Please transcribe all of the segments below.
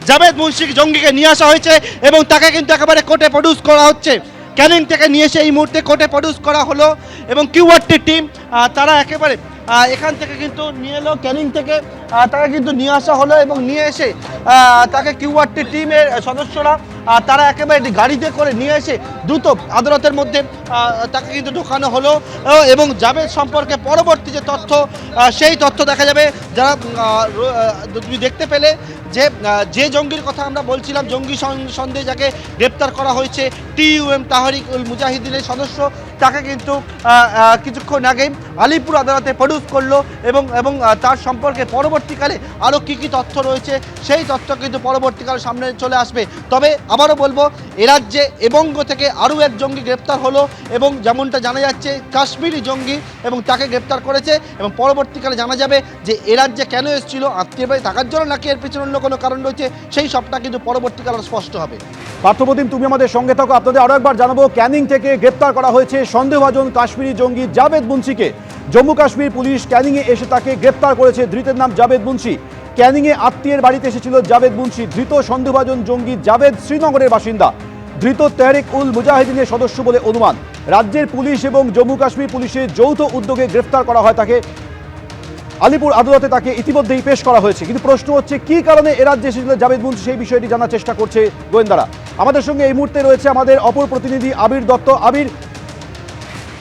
জাভেদ মুন্সি জঙ্গিকে নিয়ে আসা হয়েছে এবং তাকে কিন্তু একেবারে কোর্টে প্রডিউস করা হচ্ছে। ক্যানিং থেকে নিয়ে এসে এই মুহূর্তে কোর্টে প্রডিউস করা হলো এবং কিউআরটি টিম তারা একেবারে এখান থেকে কিন্তু নিয়ে এলো, ক্যানিং থেকে তাকে কিন্তু নিয়ে আসা হলো এবং নিয়ে এসে তাকে কিউআরটি টিমের সদস্যরা তারা একেবারে গাড়িতে করে নিয়ে এসে দ্রুত আদালতের মধ্যে তাকে কিন্তু ঢোকানো হলো এবং জাভেদ সম্পর্কে পরবর্তী যে তথ্য সেই তথ্য দেখা যাবে। যারা তুমি দেখতে পেলে যে জঙ্গির কথা আমরা বলছিলাম, জঙ্গি সন্দেহে যাকে গ্রেপ্তার করা হয়েছে TUM তাহরিক উল মুজাহিদিনের সদস্য, তাকে কিন্তু কিছুক্ষণ আগেই আলিপুর আদালতে প্রডিউস করলো এবং তার সম্পর্কে পরবর্তীকালে আরও কী কী তথ্য রয়েছে সেই তথ্য কিন্তু পরবর্তীকালে সামনে চলে আসবে। তবে আবারও বলবো, এ রাজ্যে এবঙ্গ থেকে আরও এক জঙ্গি গ্রেপ্তার হলো এবং যেমনটা জানা যাচ্ছে কাশ্মীরি জঙ্গি এবং তাকে গ্রেপ্তার করেছে এবং পরবর্তীকালে জানা যাবে যে এ রাজ্যে কেন এসেছিল, আত্মীয় বাড়ি থাকার জন্য নাকি এর পিছনে অন্য কোনো কারণ রয়েছে, সেই সবটা কিন্তু পরবর্তীকালে স্পষ্ট হবে। পার্থপ্রতিম, তুমি আমাদের সঙ্গে থাকো। আপনাদের আরো একবার জানাবো, ক্যানিং থেকে গ্রেপ্তার করা হয়েছে সন্দেহভাজন কাশ্মীরি জঙ্গি জাভেদ মুন্সিকে। জম্মু কাশ্মীর পুলিশ ক্যানিংয়ে এসে তাকে গ্রেপ্তার করেছে। ধৃতের নাম জাভেদ মুন্সি। ক্যানিংয়ে আত্মীয়ের বাড়িতে এসেছিল জাভেদ মুন্সি। ধৃত সন্দেহভাজন জঙ্গি জাভেদ শ্রীনগরের বাসিন্দা। ধৃত তাহরিক উল মুজাহিদিনের সদস্য বলে অনুমান। রাজ্যের পুলিশ এবং জম্মু কাশ্মীর পুলিশের যৌথ উদ্যোগে গ্রেপ্তার করা হয় তাকে। আলিপুর আদালতে তাকে ইতিমধ্যেই পেশ করা হয়েছে। কিন্তু প্রশ্ন হচ্ছে, কি কারণে এ রাজ্যে এসেছিল জাভেদ মুন্সি, সেই বিষয়টি জানার চেষ্টা করছে গোয়েন্দারা। আমাদের সঙ্গে এই মুহূর্তে রয়েছে আমাদের অপর প্রতিনিধি আবির দত্ত। আবির,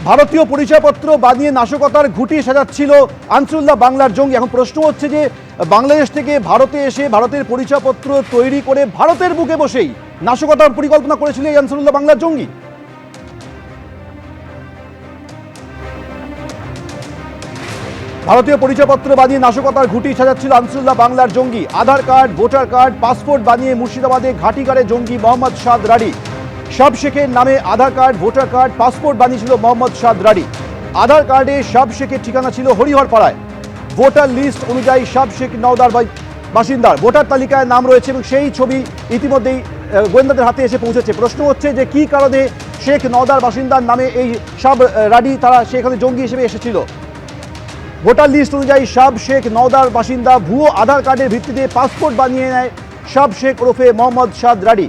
ভারতীয় পরিচয়পত্র বানিয়ে নাশকতার ঘুঁটি সাজাচ্ছিল আনসারুল্লাহ বাংলার জঙ্গি। এখন প্রশ্ন হচ্ছে যে বাংলাদেশ থেকে ভারতে এসে ভারতের পরিচয়পত্র তৈরি করে ভারতের বুকে বসেই নাশকতার পরিকল্পনা করেছিল এই আনসারুল্লাহ বাংলার জঙ্গি। ভারতীয় পরিচয়পত্র বানিয়ে নাশকতার ঘুঁটি সাজাচ্ছিল আনসারুল্লাহ বাংলার জঙ্গি। আধার কার্ড, ভোটার কার্ড, পাসপোর্ট বানিয়ে মুর্শিদাবাদে ঘাটিগাড়ে জঙ্গি মোহাম্মদ সাদ রাডি। সব শেখের নামে আধার কার্ড, ভোটার কার্ড, পাসপোর্ট বানিয়েছিল মোহাম্মদ সাদ রাডি। আধার কার্ডে সব শেখের ঠিকানা ছিল হরিহরপাড়ায়। ভোটার লিস্ট অনুযায়ী সব শেখ নওদার বাসিন্দার ভোটার তালিকায় নাম রয়েছে এবং সেই ছবি ইতিমধ্যেই গোয়েন্দাদের হাতে এসে পৌঁছেছে। প্রশ্ন হচ্ছে যে কি কারণে শেখ নওদার বাসিন্দার নামে এই সব রাডি তারা সেখানে জঙ্গি হিসেবে এসেছিল। ভোটার লিস্ট অনুযায়ী সব শেখ নওদার বাসিন্দা। ভুয়ো আধার কার্ডের ভিত্তিতে পাসপোর্ট বানিয়ে নেয় সব শেখ ওরফে মোহাম্মদ সাদ রাডি।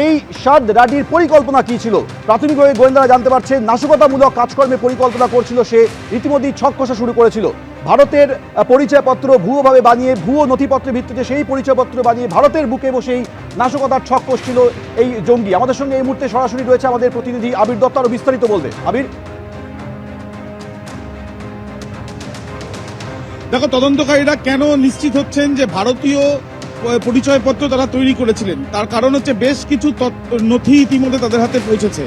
এই সাদ রাডির পরিকল্পনা কি ছিল? প্রাথমিকভাবে গোয়েন্দারা জানতে পারছে নাশকতামূলক কাজকর্মের পরিকল্পনা করছিল সে। ইতিমধ্যেই ছক কষা শুরু করেছিল। ভারতের পরিচয়পত্র ভুয়োভাবে বানিয়ে, ভুয়ো নথিপত্রের ভিত্তিতে সেই পরিচয়পত্র বানিয়ে ভারতের বুকে বসেই নাশকতার ছক কষছিল এই জঙ্গি। আমাদের সঙ্গে এই মুহূর্তে সরাসরি রয়েছে আমাদের প্রতিনিধি আবির দত্ত। আরও বিস্তারিত বলবে আবির। দেখো, তদন্তকারীরা কেন নিশ্চিত হচ্ছেন যে ভারতীয় পরিচয়পত্র তারা তৈরি করেছিলেন, তার কারণ হচ্ছে বেশ কিছু নথি ইতিমধ্যে তাদের হাতে পৌঁছেছে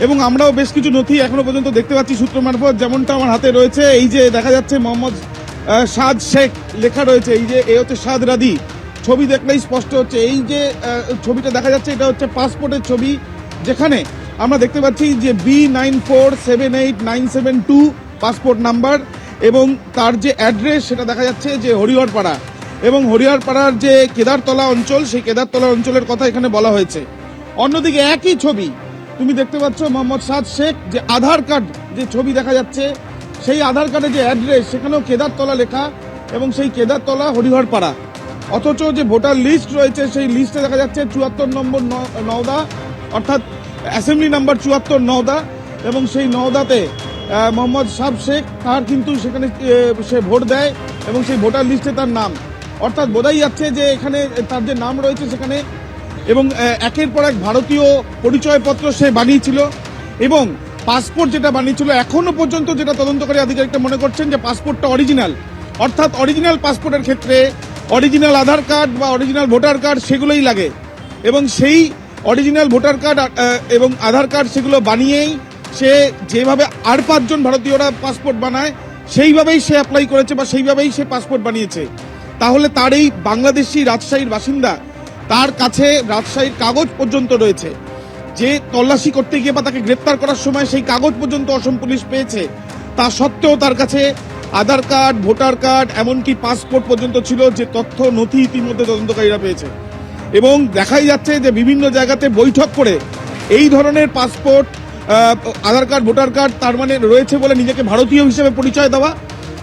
এবং আমরাও বেশ কিছু নথি এখনো পর্যন্ত দেখতে পাচ্ছি সূত্র মারফত। যেমনটা আমার হাতে রয়েছে, এই যে দেখা যাচ্ছে মোহাম্মদ সাদ শেখ লেখা রয়েছে, এই যে এ হচ্ছে সাদ রাদি। ছবি দেখলেই স্পষ্ট হচ্ছে। এই যে ছবিটা দেখা যাচ্ছে এটা হচ্ছে পাসপোর্টের ছবি, যেখানে আমরা দেখতে পাচ্ছি যে B94789772 পাসপোর্ট নাম্বার এবং তার যে অ্যাড্রেস সেটা দেখা যাচ্ছে যে হরিহরপাড়া এবং হরিহরপাড়ার যে কেদারতলা অঞ্চল, সেই কেদারতলা অঞ্চলের কথা এখানে বলা হয়েছে। অন্যদিকে একই ছবি তুমি দেখতে পাচ্ছ মোহাম্মদ সাদ শেখ, যে আধার কার্ড যে ছবি দেখা যাচ্ছে সেই আধার কার্ডে যে অ্যাড্রেস সেখানেও কেদারতলা লেখা এবং সেই কেদারতলা হরিহরপাড়া। অথচ যে ভোটার লিস্ট রয়েছে সেই লিস্টে দেখা যাচ্ছে 74 নম্বর নওদা, অর্থাৎ অ্যাসেম্বলি নাম্বার 74 নওদা এবং সেই নওদাতে মোহাম্মদ সাদ শেখ তার কিন্তু সেখানে সে ভোট দেয় এবং সেই ভোটার লিস্টে তার নাম, অর্থাৎ বোঝাই যাচ্ছে যে এখানে তার যে নাম রয়েছে সেখানে। এবং একের পর এক ভারতীয় পরিচয়পত্র সে বানিয়েছিল এবং পাসপোর্ট যেটা বানিয়েছিল, এখনো পর্যন্ত যেটা তদন্তকারী আধিকারিকরা মনে করছেন যে পাসপোর্টটা অরিজিনাল, অর্থাৎ অরিজিনাল পাসপোর্টের ক্ষেত্রে অরিজিনাল আধার কার্ড বা অরিজিনাল ভোটার কার্ড সেগুলোই লাগে এবং সেই অরিজিনাল ভোটার কার্ড এবং আধার কার্ড সেগুলো বানিয়েই সে যেভাবে আর 5 জন ভারতীয়রা পাসপোর্ট বানায় সেইভাবেই সে অ্যাপ্লাই করেছে বা সেইভাবেই সে পাসপোর্ট বানিয়েছে। তাহলে তার এই বাংলাদেশি রাজশাহীর বাসিন্দা, তার কাছে রাজশাহীর কাগজ পর্যন্ত রয়েছে, যে তল্লাশি করতে গিয়ে বা তাকে গ্রেপ্তার করার সময় সেই কাগজ পর্যন্ত অসম পুলিশ পেয়েছে। তা সত্ত্বেও তার কাছে আধার কার্ড, ভোটার কার্ড, এমনকি পাসপোর্ট পর্যন্ত ছিল, যে তথ্য নথি ইতিমধ্যে তদন্তকারীরা পেয়েছে। এবং দেখাই যাচ্ছে যে বিভিন্ন জায়গাতে বৈঠক করে এই ধরনের পাসপোর্ট, আধার কার্ড, ভোটার কার্ড তার মানে রয়েছে বলে নিজেকে ভারতীয় হিসেবে পরিচয় দেওয়া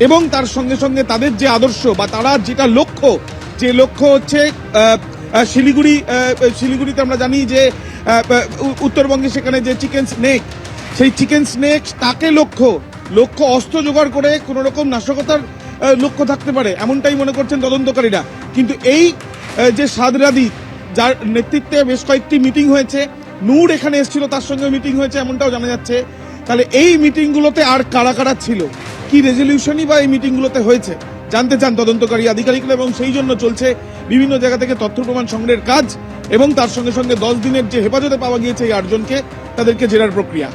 এবং তার সঙ্গে সঙ্গে তাদের যে আদর্শ বা তারা যেটা লক্ষ্য, যে লক্ষ্য হচ্ছে শিলিগুড়িতে আমরা জানি যে উত্তরবঙ্গে সেখানে যে চিকেন স্নেক, সেই চিকেন স্নেক তাকে লক্ষ্য অস্ত্র জোগাড় করে কোন রকম নাশকতার লক্ষ্য থাকতে পারে, এমনটাই মনে করছেন তদন্তকারীরা। কিন্তু এই যে সাদরাদি, যার নেতৃত্বে বেশ কয়েকটি মিটিং হয়েছে, নূর এখানে এসেছিল, তার সঙ্গে মিটিং হয়েছে এমনটাও জানা যাচ্ছে। তাহলে এই মিটিংগুলোতে আর কারা কারা ছিল, কি রেজলিউশনই বা এই মিটিংগুলোতে হয়েছে, জানতে চান তদন্তকারী আধিকারিকরা, এবং সেই জন্য চলছে বিভিন্ন জায়গা থেকে তথ্য প্রমাণ সংগ্রহের কাজ, এবং তার সঙ্গে সঙ্গে 10 দিনের যে হেফাজতে পাওয়া গিয়েছে এই 8 জনকে, তাদেরকে জেরার প্রক্রিয়া।